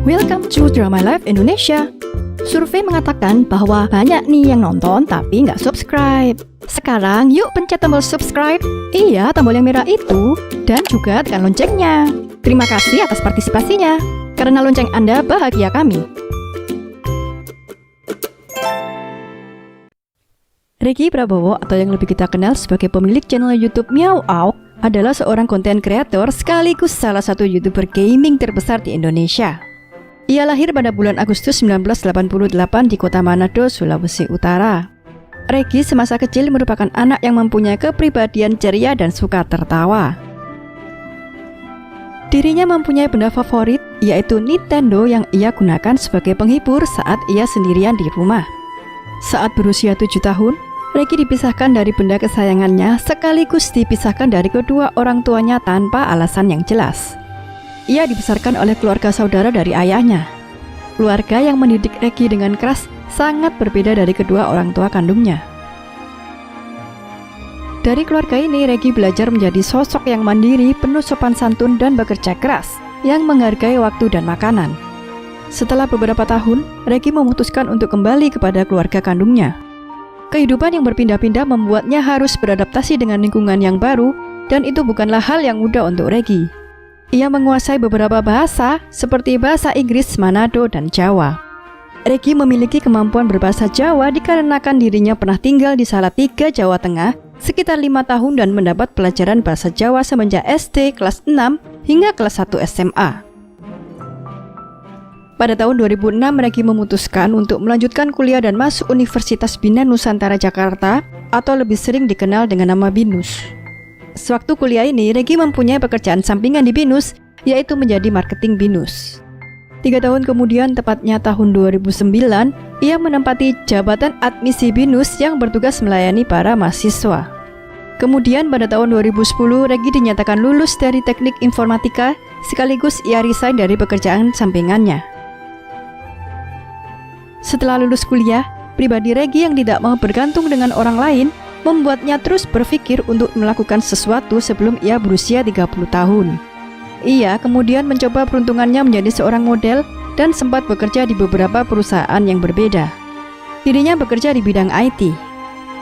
Welcome to Drama Life Indonesia. Survei mengatakan bahwa banyak nih yang nonton tapi nggak subscribe. Sekarang yuk pencet tombol subscribe. Iya, tombol yang merah itu. Dan juga tekan loncengnya. Terima kasih atas partisipasinya. Karena lonceng Anda bahagia kami. Regi Prabowo atau yang lebih kita kenal sebagai pemilik channel YouTube Meow Auk adalah seorang konten kreator sekaligus salah satu YouTuber gaming terbesar di Indonesia. Ia lahir pada bulan Agustus 1988 di kota Manado, Sulawesi Utara. Regi semasa kecil merupakan anak yang mempunyai kepribadian ceria dan suka tertawa. Dirinya mempunyai benda favorit, yaitu Nintendo yang ia gunakan sebagai penghibur saat ia sendirian di rumah. Saat berusia 7 tahun, Regi dipisahkan dari benda kesayangannya sekaligus dipisahkan dari kedua orang tuanya tanpa alasan yang jelas. Ia dibesarkan oleh keluarga saudara dari ayahnya. Keluarga yang mendidik Regi dengan keras sangat berbeda dari kedua orang tua kandungnya. Dari keluarga ini, Regi belajar menjadi sosok yang mandiri, penuh sopan santun dan bekerja keras, yang menghargai waktu dan makanan. Setelah beberapa tahun, Regi memutuskan untuk kembali kepada keluarga kandungnya. Kehidupan yang berpindah-pindah membuatnya harus beradaptasi dengan lingkungan yang baru, dan itu bukanlah hal yang mudah untuk Regi. Ia menguasai beberapa bahasa, seperti bahasa Inggris, Manado, dan Jawa. Regi memiliki kemampuan berbahasa Jawa dikarenakan dirinya pernah tinggal di Salatiga, Jawa Tengah, sekitar 5 tahun dan mendapat pelajaran bahasa Jawa semenjak SD kelas 6 hingga kelas 1 SMA. Pada tahun 2006, Regi memutuskan untuk melanjutkan kuliah dan masuk Universitas Bina Nusantara Jakarta, atau lebih sering dikenal dengan nama BINUS. Sewaktu kuliah ini, Regi mempunyai pekerjaan sampingan di BINUS, yaitu menjadi marketing BINUS. 3 tahun kemudian, tepatnya tahun 2009, ia menempati jabatan admisi BINUS yang bertugas melayani para mahasiswa. Kemudian pada tahun 2010, Regi dinyatakan lulus dari teknik informatika, sekaligus ia resign dari pekerjaan sampingannya. Setelah lulus kuliah, pribadi Regi yang tidak mau bergantung dengan orang lain membuatnya terus berpikir untuk melakukan sesuatu sebelum ia berusia 30 tahun. Ia kemudian mencoba peruntungannya menjadi seorang model dan sempat bekerja di beberapa perusahaan yang berbeda. Dirinya bekerja di bidang IT.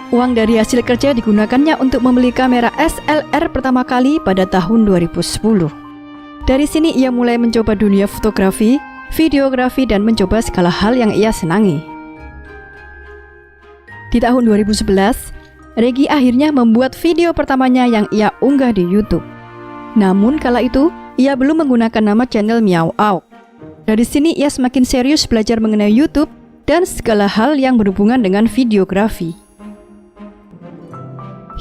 Uang dari hasil kerja digunakannya untuk membeli kamera SLR pertama kali pada tahun 2010. Dari sini ia mulai mencoba dunia fotografi, videografi, dan mencoba segala hal yang ia senangi. Di tahun 2011, Regi akhirnya membuat video pertamanya yang ia unggah di YouTube. Namun kala itu, ia belum menggunakan nama channel Meow Auk. Dari sini ia semakin serius belajar mengenai YouTube dan segala hal yang berhubungan dengan videografi.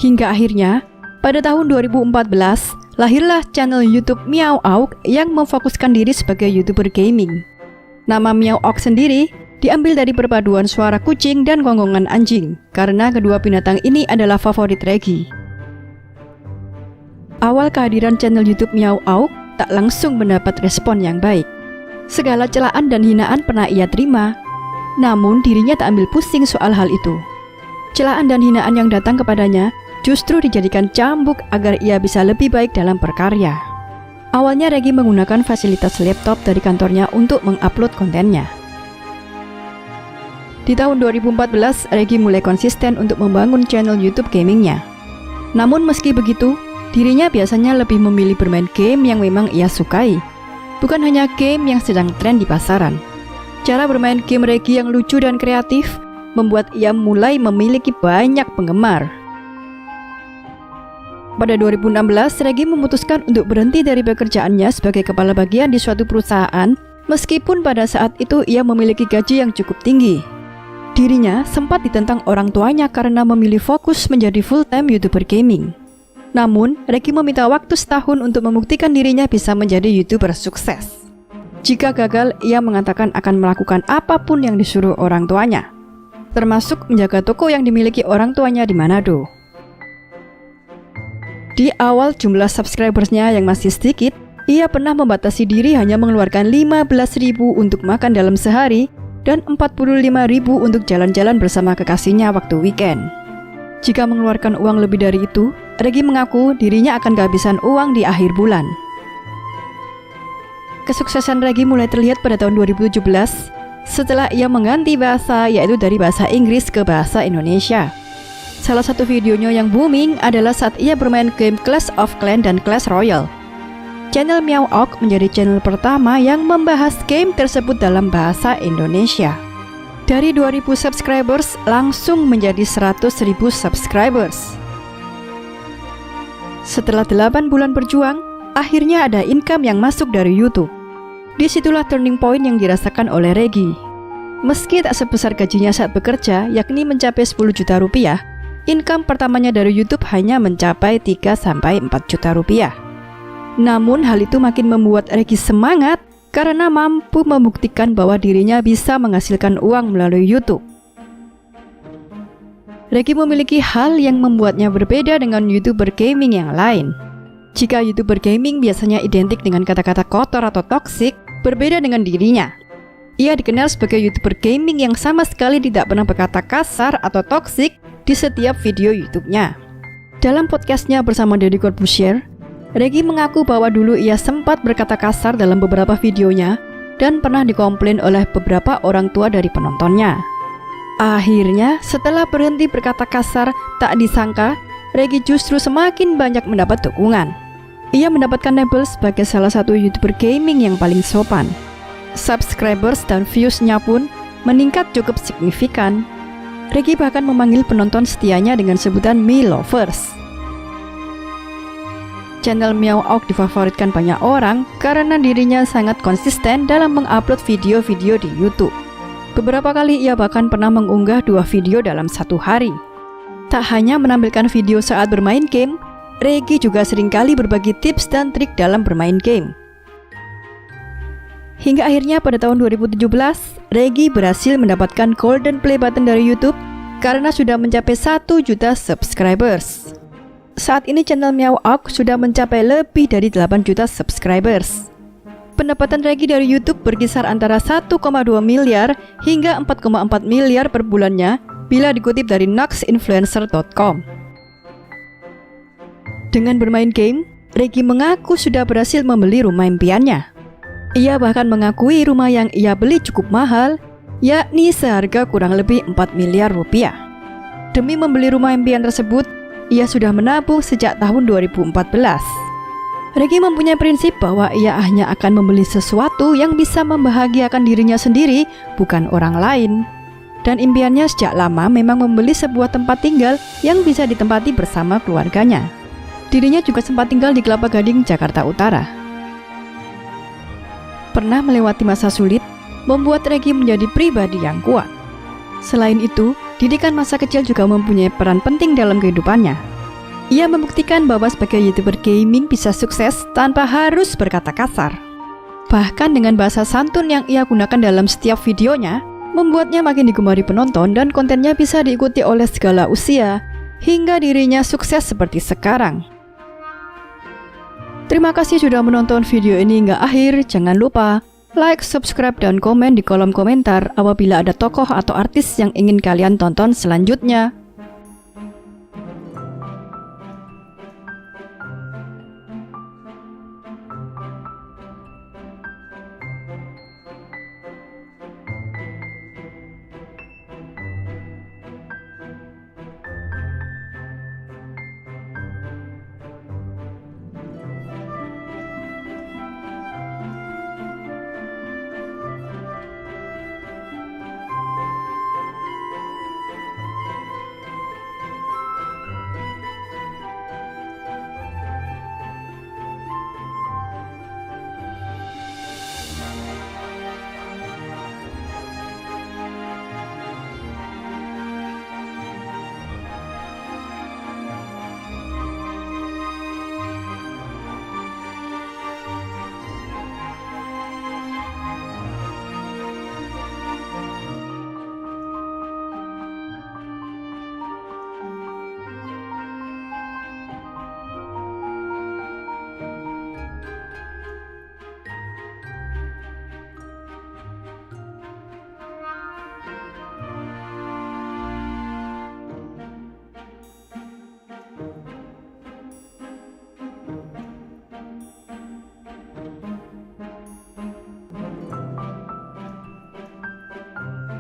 Hingga akhirnya, pada tahun 2014, lahirlah channel YouTube Meow Auk yang memfokuskan diri sebagai YouTuber gaming. Nama Meow Auk sendiri diambil dari perpaduan suara kucing dan gonggongan anjing, karena kedua binatang ini adalah favorit Regi. Awal kehadiran channel YouTube Meow Auk tak langsung mendapat respon yang baik. Segala celaan dan hinaan pernah ia terima, namun dirinya tak ambil pusing soal hal itu. Celaan dan hinaan yang datang kepadanya justru dijadikan cambuk agar ia bisa lebih baik dalam berkarya. Awalnya Regi menggunakan fasilitas laptop dari kantornya untuk mengupload kontennya. Di tahun 2014, Regi mulai konsisten untuk membangun channel YouTube gamingnya. Namun meski begitu, dirinya biasanya lebih memilih bermain game yang memang ia sukai, bukan hanya game yang sedang tren di pasaran. Cara bermain game Regi yang lucu dan kreatif membuat ia mulai memiliki banyak penggemar. Pada 2016, Regi memutuskan untuk berhenti dari pekerjaannya sebagai kepala bagian di suatu perusahaan, meskipun pada saat itu ia memiliki gaji yang cukup tinggi. Dirinya sempat ditentang orang tuanya karena memilih fokus menjadi full-time YouTuber gaming. Namun, Regi meminta waktu setahun untuk membuktikan dirinya bisa menjadi YouTuber sukses. Jika gagal, ia mengatakan akan melakukan apapun yang disuruh orang tuanya, termasuk menjaga toko yang dimiliki orang tuanya di Manado. Di awal jumlah subscribersnya yang masih sedikit, ia pernah membatasi diri hanya mengeluarkan 15.000 untuk makan dalam sehari dan 45.000 untuk jalan-jalan bersama kekasihnya waktu weekend. Jika mengeluarkan uang lebih dari itu, Regi mengaku dirinya akan kehabisan uang di akhir bulan. Kesuksesan Regi mulai terlihat pada tahun 2017 setelah ia mengganti bahasa, yaitu dari bahasa Inggris ke bahasa Indonesia. Salah satu videonya yang booming adalah saat ia bermain game Clash of Clans dan Clash Royale. Channel Meowok menjadi channel pertama yang membahas game tersebut dalam bahasa Indonesia. Dari 2000 subscribers langsung menjadi 100.000 subscribers. Setelah 8 bulan berjuang, akhirnya ada income yang masuk dari YouTube. Disitulah turning point yang dirasakan oleh Regi. Meski tak sebesar gajinya saat bekerja, yakni mencapai 10 juta rupiah, income pertamanya dari YouTube hanya mencapai 3-4 juta rupiah. Namun hal itu makin membuat Regi semangat karena mampu membuktikan bahwa dirinya bisa menghasilkan uang melalui YouTube. Regi memiliki hal yang membuatnya berbeda dengan YouTuber gaming yang lain. Jika YouTuber gaming biasanya identik dengan kata-kata kotor atau toksik, berbeda dengan dirinya. Ia dikenal sebagai YouTuber gaming yang sama sekali tidak pernah berkata kasar atau toksik di setiap video YouTube-nya. Dalam podcastnya bersama Deddy Corbuzier, Regi mengaku bahwa dulu ia sempat berkata kasar dalam beberapa videonya dan pernah dikomplain oleh beberapa orang tua dari penontonnya. Akhirnya, setelah berhenti berkata kasar, tak disangka Regi justru semakin banyak mendapat dukungan. Ia mendapatkan label sebagai salah satu YouTuber gaming yang paling sopan. Subscribers dan views-nya pun meningkat cukup signifikan. Regi bahkan memanggil penonton setianya dengan sebutan Me Lovers. Channel Meowok difavoritkan banyak orang karena dirinya sangat konsisten dalam mengupload video-video di YouTube. Beberapa kali ia bahkan pernah mengunggah 2 video dalam satu hari. Tak hanya menampilkan video saat bermain game, Regi juga seringkali berbagi tips dan trik dalam bermain game. Hingga akhirnya pada tahun 2017, Regi berhasil mendapatkan Golden Play Button dari YouTube karena sudah mencapai 1 juta subscribers. Saat ini channel Meowok sudah mencapai lebih dari 8 juta subscribers. Pendapatan Regi dari YouTube berkisar antara 1,2 miliar hingga 4,4 miliar per bulannya bila dikutip dari noxinfluencer.com. Dengan bermain game, Regi mengaku sudah berhasil membeli rumah impiannya. Ia bahkan mengakui rumah yang ia beli cukup mahal, yakni seharga kurang lebih 4 miliar rupiah. Demi membeli rumah impian tersebut, ia sudah menabung sejak tahun 2014. Regi mempunyai prinsip bahwa ia hanya akan membeli sesuatu yang bisa membahagiakan dirinya sendiri, bukan orang lain. Dan impiannya sejak lama memang membeli sebuah tempat tinggal yang bisa ditempati bersama keluarganya. Dirinya juga sempat tinggal di Kelapa Gading, Jakarta Utara. Pernah melewati masa sulit, membuat Regi menjadi pribadi yang kuat. Selain itu, didikan masa kecil juga mempunyai peran penting dalam kehidupannya. Ia membuktikan bahwa sebagai YouTuber gaming bisa sukses tanpa harus berkata kasar. Bahkan dengan bahasa santun yang ia gunakan dalam setiap videonya, membuatnya makin digemari penonton dan kontennya bisa diikuti oleh segala usia, hingga dirinya sukses seperti sekarang. Terima kasih sudah menonton video ini hingga akhir. Jangan lupa like, subscribe, dan komen di kolom komentar apabila ada tokoh atau artis yang ingin kalian tonton selanjutnya.